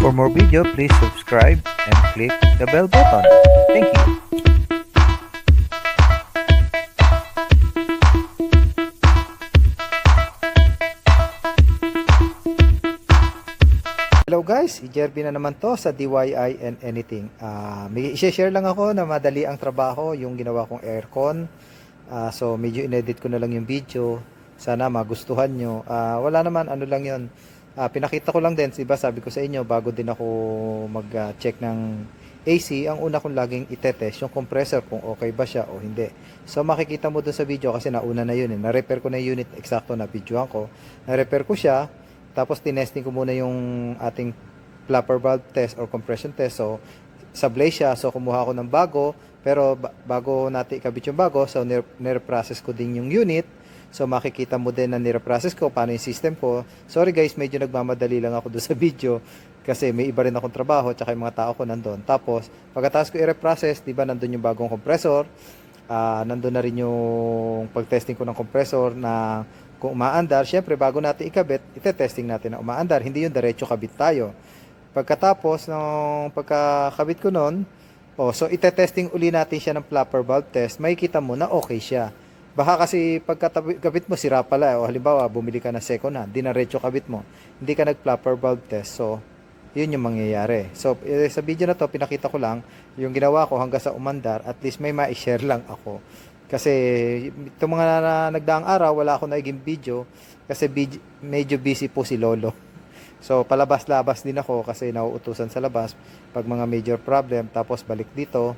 For more video, please subscribe and click the bell button. Thank you. Hello guys, si Jerby na naman to sa DIY and Anything. May i-share lang ako na madali ang trabaho, yung ginawa kong aircon. So medyo inedit ko na lang yung video. Sana magustuhan nyo. Wala naman, ano lang yun. Pinakita ko lang din, diba sabi ko sa inyo, bago din ako mag-check ng AC, ang una kong laging itetest yung compressor kung okay ba siya o hindi. So makikita mo dun sa video kasi nauna na yun. Na-repair ko na yung unit, eksakto na videoan ko. Na-repair ko siya. Tapos tinesting ko muna yung ating flapper valve test or compression test. So sablay siya. So kumuha ako ng bago. Pero bago natin ikabit yung bago, so nire-process ko din yung unit. So makikita mo din na nire-process ko paano yung system ko. Sorry guys, medyo nagmamadali lang ako doon sa video. Kasi may iba rin akong trabaho tsaka yung mga tao ko nandun. Tapos pagkatapos ko i-reprocess, di ba nandun yung bagong compressor. Nandun na rin yung pag-testing ko ng compressor na kung umaandar, syempre bago natin ikabit, ite-testing natin na umaandar, hindi yung diretso kabit tayo. Pagkatapos ng pagkakabit ko nun, so ite-testing uli natin siya ng flapper valve test, makikita mo na okay siya. Baka kasi pagkakabit mo sira pala, o halimbawa bumili ka na second hand, diretso kabit mo, hindi ka nag-flapper valve test, so yun yung mangyayari. So sa video na to, pinakita ko lang yung ginawa ko hanggang sa umandar, at least may ma-share lang ako. Kasi itong mga nagdaang araw, wala ako naging video kasi medyo busy po si Lolo. So palabas-labas din ako kasi nauutusan sa labas pag mga major problem, tapos balik dito.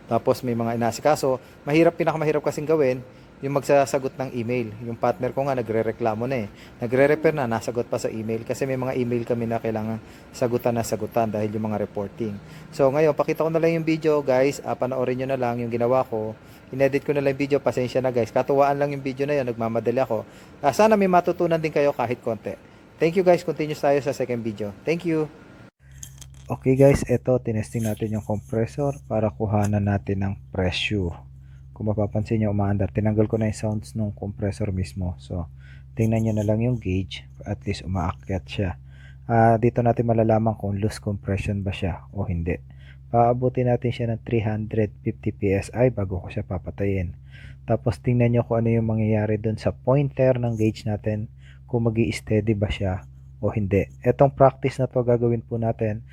Tapos may mga inasikaso. Pinakamahirap kasing gawin yung magsasagot ng email. Yung partner ko nga nagrereklamo na Nagre-repair na, nasagot pa sa email kasi may mga email kami na kailangan sagutan dahil yung mga reporting. So ngayon, pakita ko na lang yung video guys. Panoorin nyo na lang yung ginawa ko. Inedit ko na lang yung video, pasensya na guys. Katuwaan lang yung video na yun, nagmamadali ako. Sana may matutunan din kayo kahit konti. Thank you guys, continue tayo sa second video. Thank you. Okay guys, eto tinesting natin yung compressor para kuhanan natin ng pressure. Kung mapapansin nyo, umaandar. Tinanggal ko na yung sounds ng compressor mismo. So, tingnan nyo na lang yung gauge. At least umaakyat siya. Dito natin malalaman kung loose compression ba siya o hindi. Paabutin natin siya ng 350 PSI bago ko siya papatayin. Tapos tingnan nyo kung ano yung mangyayari dun sa pointer ng gauge natin. Kung magi-steady ba siya o hindi. Etong practice na to gagawin po natin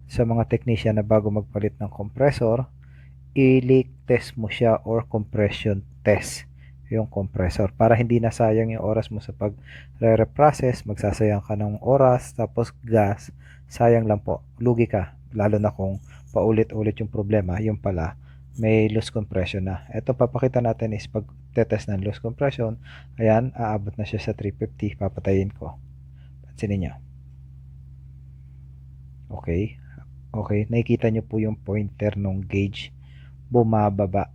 sa mga technician na bago magpalit ng compressor. I-leak test mo siya or compression test yung compressor para hindi na sayang yung oras mo sa pag-reprocess, magsasayang ka ng oras, tapos gas, sayang lang po, lugi ka, lalo na kung paulit-ulit yung problema, yung pala may loose compression na. Ito papakita natin is pag-test ng loose compression, ayan, aabot na siya sa 350, papatayin ko, pansinin nyo. Okay, nakikita nyo po yung pointer ng gauge bumababa.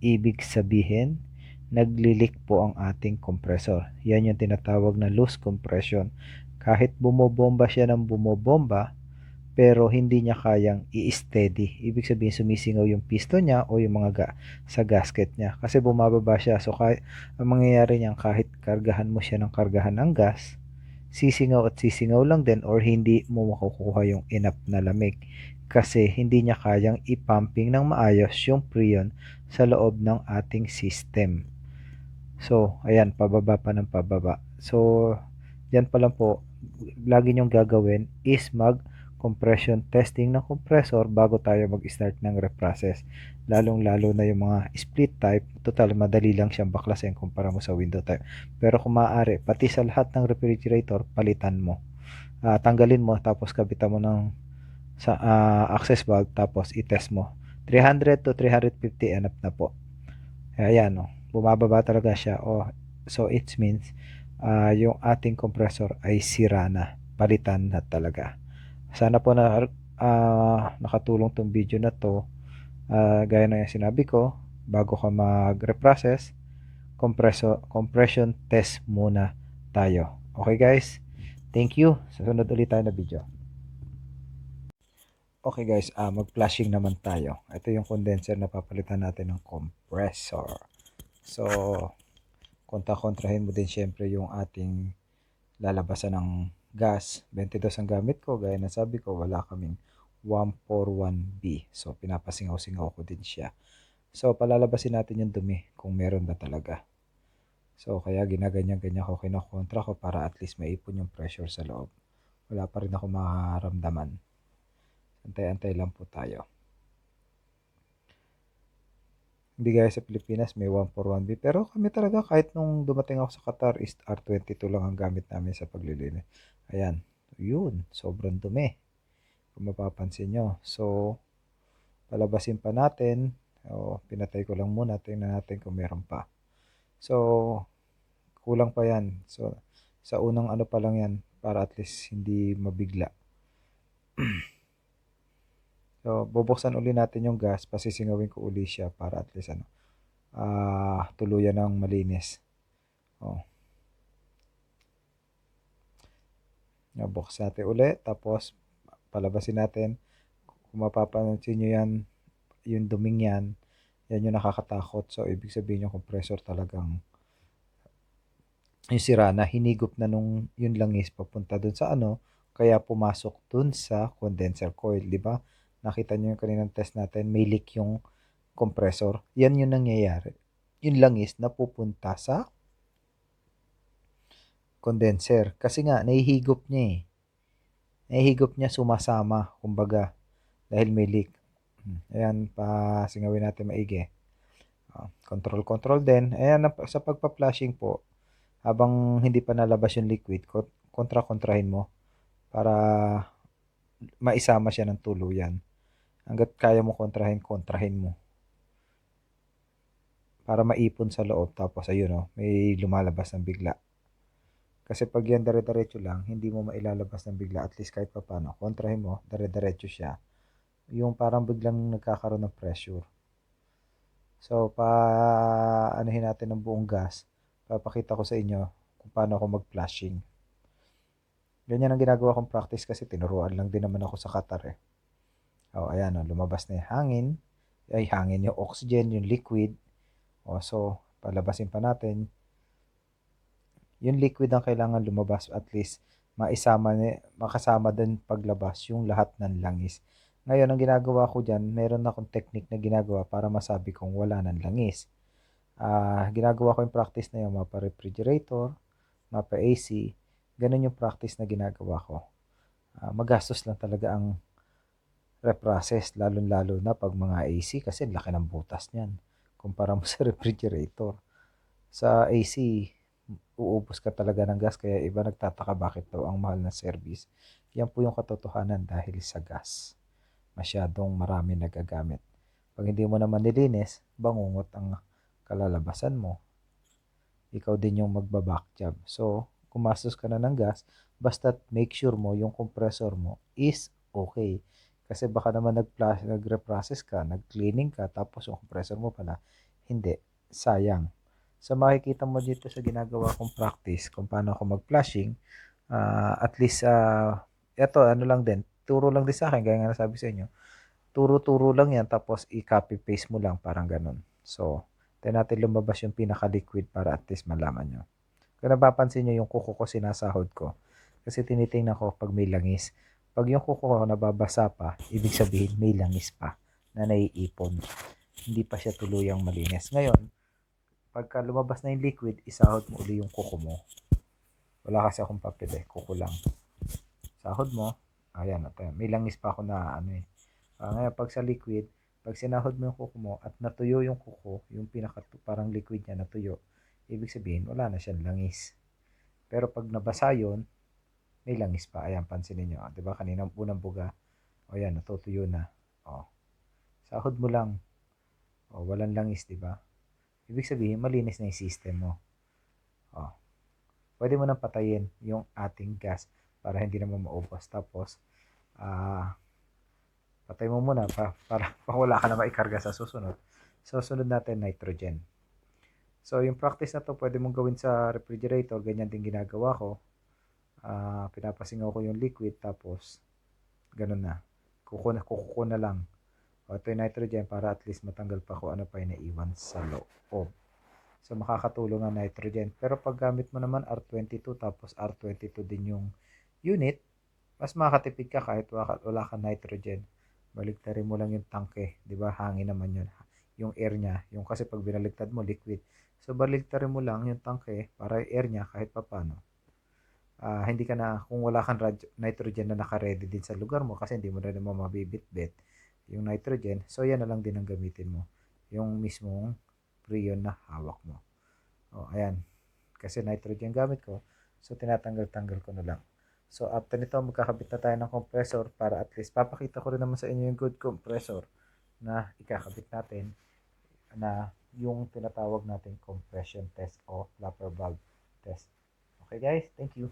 Ibig sabihin, naglilik po ang ating compressor. Yan yung tinatawag na loose compression. Kahit bumobomba siya ng bumobomba, pero hindi niya kayang i-steady. Ibig sabihin, sumisingaw yung piston niya o yung mga sa gasket niya. Kasi bumababa siya. So, ang mangyayari niyan, kahit kargahan mo siya ng kargahan ng gas, sisingaw at sisingaw lang din or hindi mo makukuha yung enough na lamig. Kasi hindi niya kayang i-pumping ng maayos yung freon sa loob ng ating system. So, ayan, pababa pa ng pababa. So, yan pa lang po, lagi nyong gagawin is mag-compression testing ng compressor bago tayo mag-start ng reprocess. Lalong-lalo na yung mga split type, total madali lang siyang baklasin kumpara mo sa window type. Pero kung maaari, pati sa lahat ng refrigerator, palitan mo. Tanggalin mo, tapos kabitan mo ng sa access valve, tapos i-test mo 300 to 350 enough na po. Ayan, bumababa talaga siya. So it means yung ating compressor ay sira na, palitan na talaga. Sana po na nakatulong tong video na to. Gaya na yung sinabi ko, bago ka mag-reprocess, compression test muna tayo. Okay guys, thank you. Susunod ulit tayo na video. Okay guys, mag-flashing naman tayo. Ito yung condenser na papalitan natin ng compressor. So, kontrahin mo din syempre yung ating lalabasan ng gas, 22 ang gamit ko. Gaya na sabi ko, wala kaming 141B. So, pinapasingaw-singaw ko din siya. So, palalabasin natin yung dumi kung meron ba talaga. So, kaya ginaganyan-ganyan ko, kinokontra ko para at least maipon yung pressure sa loob. Wala pa rin ako makaramdaman. Antay-antay lang po tayo. Hindi gaya sa Pilipinas, may 141B. Pero kami talaga, kahit nung dumating ako sa Qatar, is R22 lang ang gamit namin sa paglilinis. Ayan. Yun. Sobrang dumi. Kung mapapansin nyo. So, palabasin pa natin. O, pinatay ko lang muna. Tingnan natin kung meron pa. So, kulang pa yan. So, sa unang ano pa lang yan, para at least hindi mabigla. So, bubuksan uli natin yung gas. Pasisingawin ko uli siya para at least tuluyan ng malinis. Oh. Buksan natin uli. Tapos, palabasin natin. Kung mapapansin nyo yan, yung duming yan, yan yung nakakatakot. So, ibig sabihin yung compressor talagang yung sira na hinigop na nung yung langis papunta dun sa ano, kaya pumasok dun sa condenser coil, di ba? Nakita nyo yung kaninang test natin, may leak yung compressor. Yan yung nangyayari. Yung langis na pupunta sa condenser. Kasi nga, nahihigop niya eh. Nahihigop niya sumasama, kumbaga, dahil may leak. Ayan, pasingawin natin maigi. Control din. Ayan, sa pagpa-flushing po, habang hindi pa nalabas yung liquid, kontrahin mo para maisama siya ng tuluyan. Hanggat kaya mo kontrahin mo. Para maipon sa loob. Tapos ayun may lumalabas ng bigla. Kasi pag yan dire-diretso lang, hindi mo mailalabas ng bigla. At least kahit pa paano, kontrahin mo, dire-diretso siya. Yung parang biglang nagkakaroon ng pressure. So, anuhin natin ng buong gas. Papakita ko sa inyo kung paano ako mag-flushing. Ganyan ang ginagawa kong practice kasi tinuruan lang din naman ako sa Qatar eh. Ayan lumabas na yung hangin. Ay, hangin yung oxygen, yung liquid. So, palabasin pa natin. Yung liquid ang kailangan lumabas at least makasama din paglabas yung lahat ng langis. Ngayon, ang ginagawa ko dyan, meron akong technique na ginagawa para masabi kong wala ng langis. Ginagawa ko yung practice na yung mapa-refrigerator, mapa-AC. Ganun yung practice na ginagawa ko. Magastos lang talaga ang reprocess, lalo-lalo na pag mga AC kasi laki ng butas niyan. Kumpara mo sa refrigerator. Sa AC, uubos ka talaga ng gas kaya iba nagtataka bakit daw ang mahal ng service. Yan po yung katotohanan dahil sa gas. Masyadong marami nagagamit. Pag hindi mo naman nilinis, bangungot ang kalalabasan mo. Ikaw din yung magbaback job. So, kumastos ka na ng gas, basta make sure mo yung compressor mo is okay. Kasi baka naman nagre-process ka, nag-cleaning ka, tapos yung compressor mo pala, hindi. Sayang. So makikita mo dito sa ginagawa kong practice kung paano ako mag-flushing, at least, eto ano lang din, turo lang din sa akin, gaya nga nasabi sa inyo, turo-turo lang yan, tapos i-copy paste mo lang, parang ganun. So, tayo natin lumabas yung pinaka-liquid para at least malaman nyo. Kung napapansin nyo yung kuko ko sinasahod ko, kasi tinitingnan ko pag may langis. Pag yung kuko ko nababasa pa, ibig sabihin may langis pa na naiipon. Hindi pa siya tuluyang malinis. Ngayon, pagka lumabas na yung liquid, isahod mo uli yung kuko mo. Wala kasi akong papel kuko lang. Sahod mo, ayan, may langis pa ako na ngayon pag sa liquid, pag sinahod mo yung kuko mo at natuyo yung kuko, yung parang liquid niya natuyo, ibig sabihin wala na siyang langis. Pero pag nabasa yun, may langis pa. Ayan, pansinin nyo. Diba kanina unang buga, ayan, natutuyo na. Sahod mo lang. Walang langis, diba? Ibig sabihin, malinis na yung system mo. Pwede mo nang patayin yung ating gas para hindi naman maubos. Tapos, patay mo muna para wala ka na maikarga sa susunod. Susunod natin nitrogen. So, yung practice na to pwede mong gawin sa refrigerator. Ganyan din ginagawa ko. Pinapasingaw ko yung liquid tapos ganun na. Kuko na lang. Ito yung nitrogen para at least matanggal pa kung ano pa yung naiwan sa loob. So, makakatulong ang nitrogen. Pero pag gamit mo naman R22 tapos R22 din yung unit, mas makakatipid ka kahit wala kang nitrogen. Baliktarin mo lang yung tangke, 'di ba? Hangin naman 'yun. Yung air niya, yung kasi pag binaliktad mo liquid. So baliktarin mo lang yung tangke para yung air niya kahit papaano. Hindi ka na kung wala kang nitrogen na naka-ready din sa lugar mo kasi hindi mo na naman mabibitbit yung nitrogen. So yan na lang din ang gamitin mo. Yung mismong prion na hawak mo. Ayan. Kasi nitrogen gamit ko. So tinatanggal-tanggal ko na lang. So after nito magkakabit na tayo ng compressor para at least papakita ko rin naman sa inyo yung good compressor na ikakabit natin na yung tinatawag natin compression test o flapper valve test. Okay guys, thank you.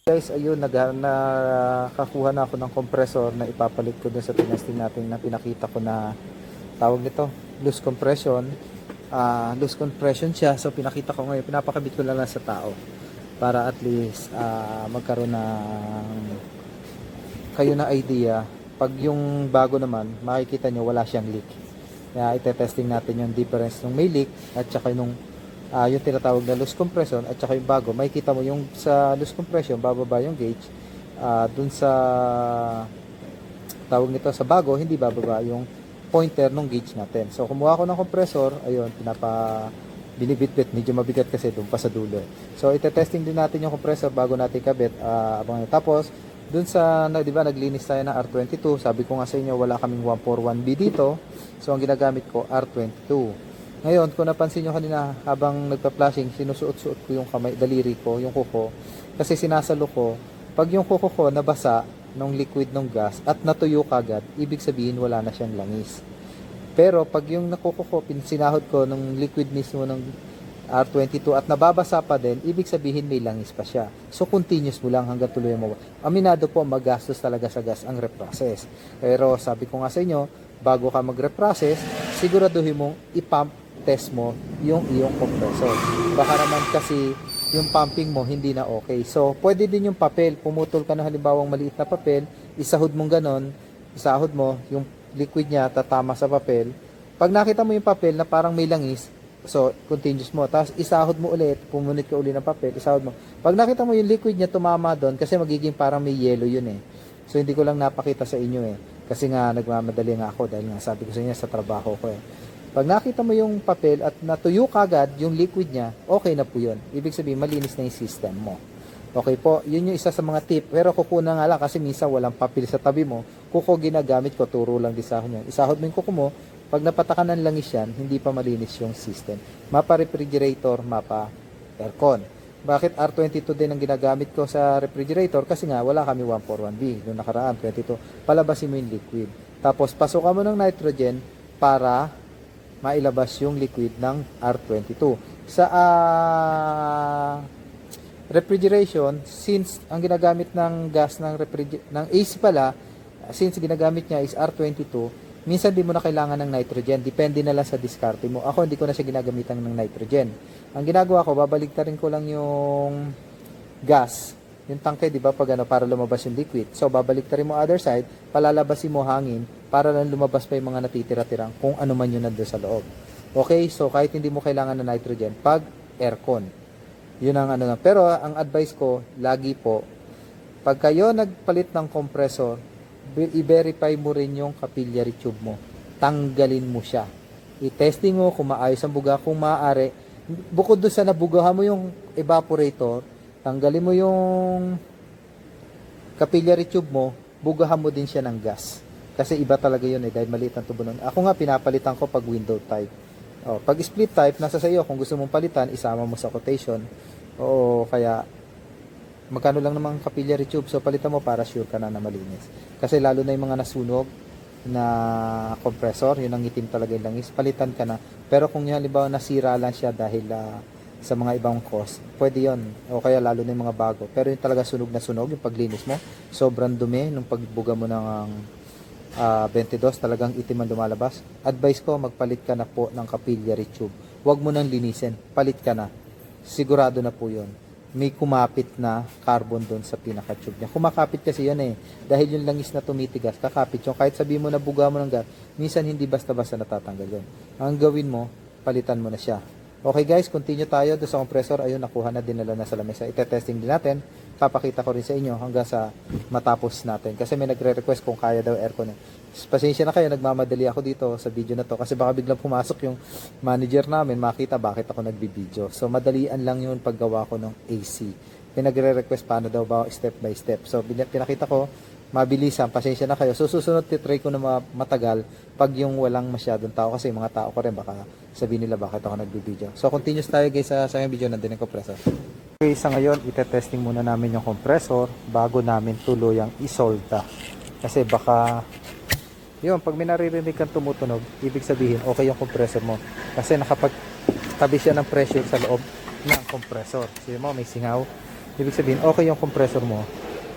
Guys, ayun, nakakuha na ako ng compressor na ipapalit ko dun sa tinesting natin na pinakita ko na tawag nito, loose compression. Loose compression siya, so pinakita ko ngayon, pinapakabit ko na lang sa tao para at least magkaroon ng kayo na idea. Pag yung bago naman, makikita nyo wala siyang leak. Kaya ite-testing natin yung difference ng may leak at saka yung tinatawag na loose compression at saka yung bago. Makikita mo yung sa loose compression, bababa yung gauge. Dun sa tawag nito sa bago, hindi bababa yung pointer ng gauge natin. So kumuha ko ng compressor, ayun, binibitbit, medyo mabigat kasi doon pa sa dulo. So ite-testing din natin yung compressor bago natin kabit. Tapos dun sa, di ba, naglinis tayo ng R22. Sabi ko nga sa inyo, wala kaming 141B dito. So ang ginagamit ko, R22. Ngayon, kung napansin nyo kanina, habang nagpa-flashing, sinusuot-suot ko yung kamay, daliri ko, yung kuko. Kasi sinasalo ko, pag yung kuko ko nabasa ng liquid ng gas at natuyo kagad, ibig sabihin wala na siyang langis. Pero pag yung nakuko ko, sinahod ko ng liquid mismo ng R22 at nababasa pa din, ibig sabihin may langis pa siya. So continuous mo lang hanggang tuloy mo. Aminado po, magastos talaga sa gas ang reprocess. Pero sabi ko nga sa inyo, bago ka mag-reprocess, siguraduhin mong i-pump test mo yung iyong compressor. Baka naman kasi yung pumping mo hindi na okay. So, pwede din yung papel. Pumutol ka na halimbawang maliit na papel, isahod mong ganon, isahod mo, yung liquid niya tatama sa papel. Pag nakita mo yung papel na parang may langis, so, continuous mo. Tapos, isahod mo ulit, pumunit ka ulit ng papel, isahod mo. Pag nakita mo yung liquid niya tumama doon, kasi magiging parang may yellow yun eh. So, hindi ko lang napakita sa inyo eh. Kasi nga, nagmamadali nga ako dahil nga sabi ko sa inyo sa trabaho ko eh. Pag nakita mo yung papel at natuyo kagad yung liquid niya, okay na po yun. Ibig sabihin, malinis na yung system mo. Okay po, yun yung isa sa mga tip. Pero kuko na nga lang kasi minsan walang papel sa tabi mo. Kuko ginagamit ko, turo lang din sa akin yun. Isahod mo yung kuko mo, pag napatakan ng langis yan, hindi pa malinis yung system. Mapa refrigerator, mapa aircon. Bakit R22 din ang ginagamit ko sa refrigerator? Kasi nga, wala kami 141B. Noong nakaraan, 22. Palabasin mo yung liquid. Tapos, pasukan mo ng nitrogen para mailabas yung liquid ng R22. Sa refrigeration, since ang ginagamit ng gas ng AC pala, since ginagamit niya is R22, minsan di mo na kailangan ng nitrogen. Depende na lang sa diskarte mo. Ako, hindi ko na siya ginagamitan ng nitrogen. Ang ginagawa ko, babaligtarin ko lang yung gas, yung tangke, di ba, pag para lumabas yung liquid. So, babaliktarin mo other side, palalabasin mo hangin, para lang lumabas pa yung mga natitira-tirang kung ano man yun nandun sa loob. Okay, so kahit hindi mo kailangan ng nitrogen, pag aircon, yun ang ano na. Pero, ang advice ko, lagi po, pag kayo nagpalit ng compressor, i-verify mo rin yung capillary tube mo. Tanggalin mo siya. I-testing mo kung maayos ang buga, kung maaari. Bukod doon sa nabugahan mo yung evaporator, tanggalin mo yung capillary tube mo, bugahan mo din siya ng gas. Kasi iba talaga yun eh, dahil maliit ang tubo nun. Ako nga, pinapalitan ko pag window type. Pag split type, nasa sa iyo. Kung gusto mong palitan, isama mo sa quotation. O kaya, magkano lang naman capillary tube, so palitan mo para sure ka na na malinis. Kasi lalo na yung mga nasunog na compressor, yun ang itim talaga yung langis, palitan ka na. Pero kung halimbawa nasira lang siya dahil sa mga ibang cause, pwede yon. O kaya lalo na yung mga bago. Pero yung talaga sunog na sunog, yung paglinis mo, sobrang dumi nung pagbuga mo ng 22, talagang itim ang lumalabas. Advice ko, magpalit ka na po ng capillary tube. Huwag mo nang linisin, palit ka na. Sigurado na po yon. May kumapit na carbon doon sa pinaka-tube niya. Kumakapit kasi yan eh. Dahil yung langis na tumitigas, kakapit yung kahit sabihin mo na buga mo ng gas, minsan hindi basta-basta natatanggal yun. Ang gawin mo, palitan mo na siya. Okay guys, continue tayo doon sa compressor. Ayun, nakuha na, dinala na sa lamesa. Ite-testing din natin papakita ko rin sa inyo hanggang sa matapos natin. Kasi may nagre-request kung kaya daw aircon. Pasensya na kayo, nagmamadali ako dito sa video na to kasi baka biglang pumasok yung manager namin, makita bakit ako nagbibideo. So madalian lang yun paggawa ko ng AC. Pinagre-request paano daw ba step by step. So pinakita ko, mabilisan, pasensya na kayo. So susunod titry ko na matagal pag yung walang masyadong tao kasi mga tao ko rin baka sabihin nila bakit ako nagbibideo. So continuous tayo guys sa video, nandun yung compressor. Okay, sa ngayon, ite-testing muna namin yung compressor bago namin tuluyang isolda. Kasi baka, yun, pag may naririnig kang tumutunog, ibig sabihin, okay yung compressor mo. Kasi nakapagtabi siya ng pressure sa loob ng compressor. So yun mo, may singaw. Ibig sabihin, okay yung compressor mo.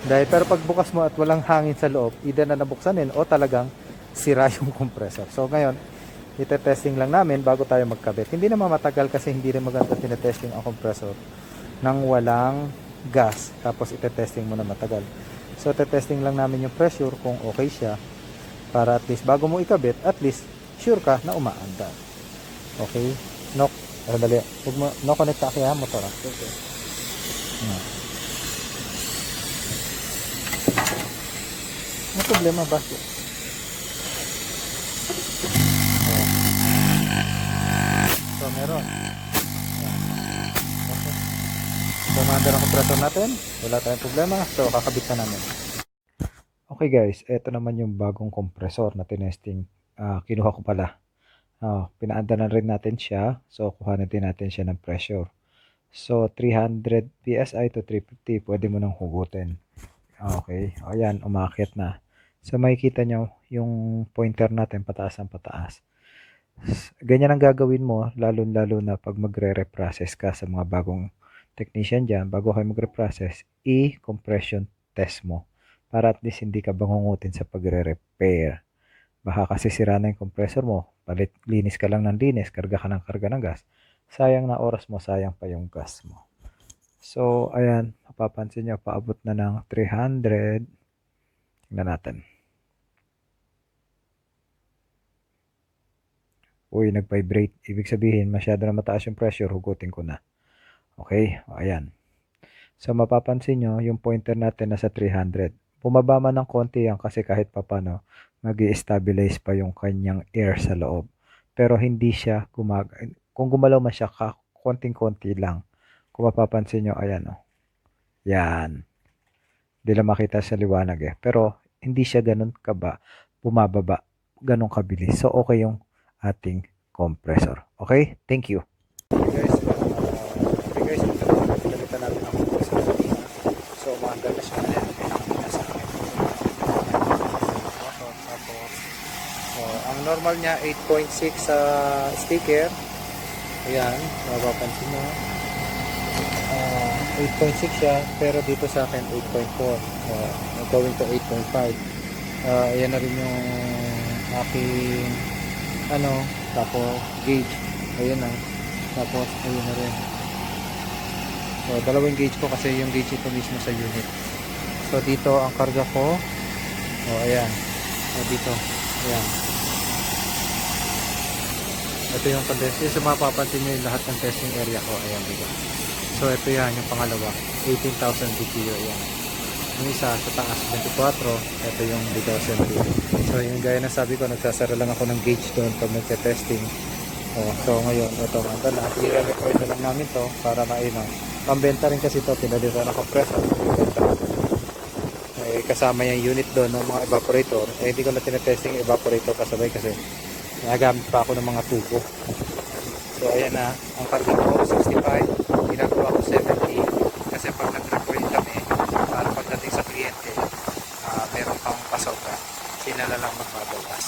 Pero pag bukas mo at walang hangin sa loob, either na nabuksanin o talagang sira yung compressor. So ngayon, ite-testing lang namin bago tayo magkabit. Hindi na matagal kasi hindi rin maganda tinetesting ang compressor nang walang gas. Tapos ite-testing mo na matagal. So ite-testing lang namin yung pressure kung okay siya para at least bago mo ikabit, at least sure ka na umaandar. Okay? Dali. Huwag mo, no connect ka kaya motor. Okay. May problema ba? So meron. Okay. So umaandar ang compressor natin. Wala tayong problema. So kakabit na namin. Okay guys, ito naman yung bagong compressor na tinesting. Kinuha ko pala. Pinaanda na rin natin siya. So kuhanin din natin siya ng pressure. So 300 PSI to 350, pwede mo nang hugutin. Okay, ayan, umakyat na. So makikita nyo yung pointer natin pataas ang pataas. Ganyan ang gagawin mo, lalo na pag magre-reprocess ka sa mga bagong technician dyan. Bago kayo magre-process, i-compression test mo. Para at least hindi ka bangungutin sa pagre-repair. Baka kasi sira na yung compressor mo, linis ka lang ng linis, karga ka ng gas. Sayang na oras mo, sayang pa yung gas mo. So, ayan, mapapansin nyo, paabot na ng 300. Tingnan natin. Uy, nag-vibrate. Ibig sabihin, masyado na mataas yung pressure, hugutin ko na. Okay, ayan. So, mapapansin nyo, yung pointer natin nasa 300. Bumaba man ng konti yan kasi kahit papano, mag-i-stabilize pa yung kanyang air sa loob. Pero hindi siya kung gumalaw man siya, konting-konti lang. Kung mapapansin nyo, ayan o. Yan. Hindi lang makita sa liwanag eh. Pero hindi siya ganun bumababa, ganun kabilis. So okay yung ating compressor. Okay? Thank you. Okay guys, pinalitan natin ang compressor. So umaandar na siya. Ayan, ang normal niya 8.6 sa sticker. Ayan, mapapansin mo. 8.6 siya, pero dito sa akin 8.4. Going to 8.5. Ayan na rin yung aking tapos gauge. Ayan na. Tapos ayun na rin. So dalawang gauge ko kasi yung gauge ito mismo sa unit. So dito ang karga ko. Ayan. Dito. Ayan. Ito yung condenser. So mapapansin nyo yung lahat ng testing area ko. Ayan dito. So ito yan, yung pangalawa. 18,000 BTU. Ayan. Yung isa sa taas 24. Ito yung dito assembly. So yung gaya na sabi ko, nagsasara lang ako ng gauge doon pag nagka-testing. So ngayon, ito mandala. I-record na lang namin to para pambenta rin kasi ito. Pinalitan ng compressor. Kasama yung unit doon ng mga evaporator. Hindi ko na tinetesting evaporator kasabay kasi nagamit pa ako ng mga tubo. So ayan na, ang karga ko 65, ginagawa ko 70 kasi pag nag-record kami para pagdating sa kliyente, meron pang pasoka, sila na lang magbabawas.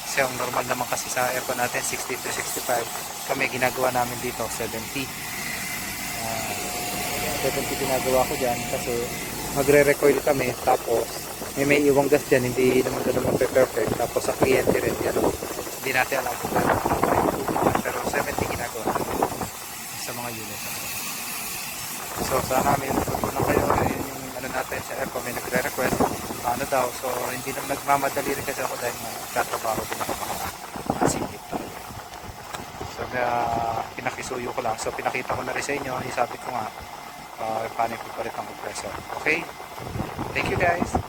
Kasi ang normal naman kasi sa aircon natin 60 to 65, kami ginagawa namin dito 70. 70 ginagawa ko dyan kasi magre-recoil kami, tapos may iwang gas dyan, hindi naman ganun magpe-perfect, tapos sa kliyente rin yan, hindi natin alam kung gano'n, pero 70 ginagawa sa mga unit. So sana may natutunan kayo, yung natin sa aircon, may nagre-request paano daw, so hindi na nagmamadali rin kasi ako dahil nagtatrabaho din ako makasingkit talaga. So pinakisuyo ko lang, so pinakita ko na rin sa inyo, isabi ko nga paano ipapalit ang compressor. Okay? Thank you guys!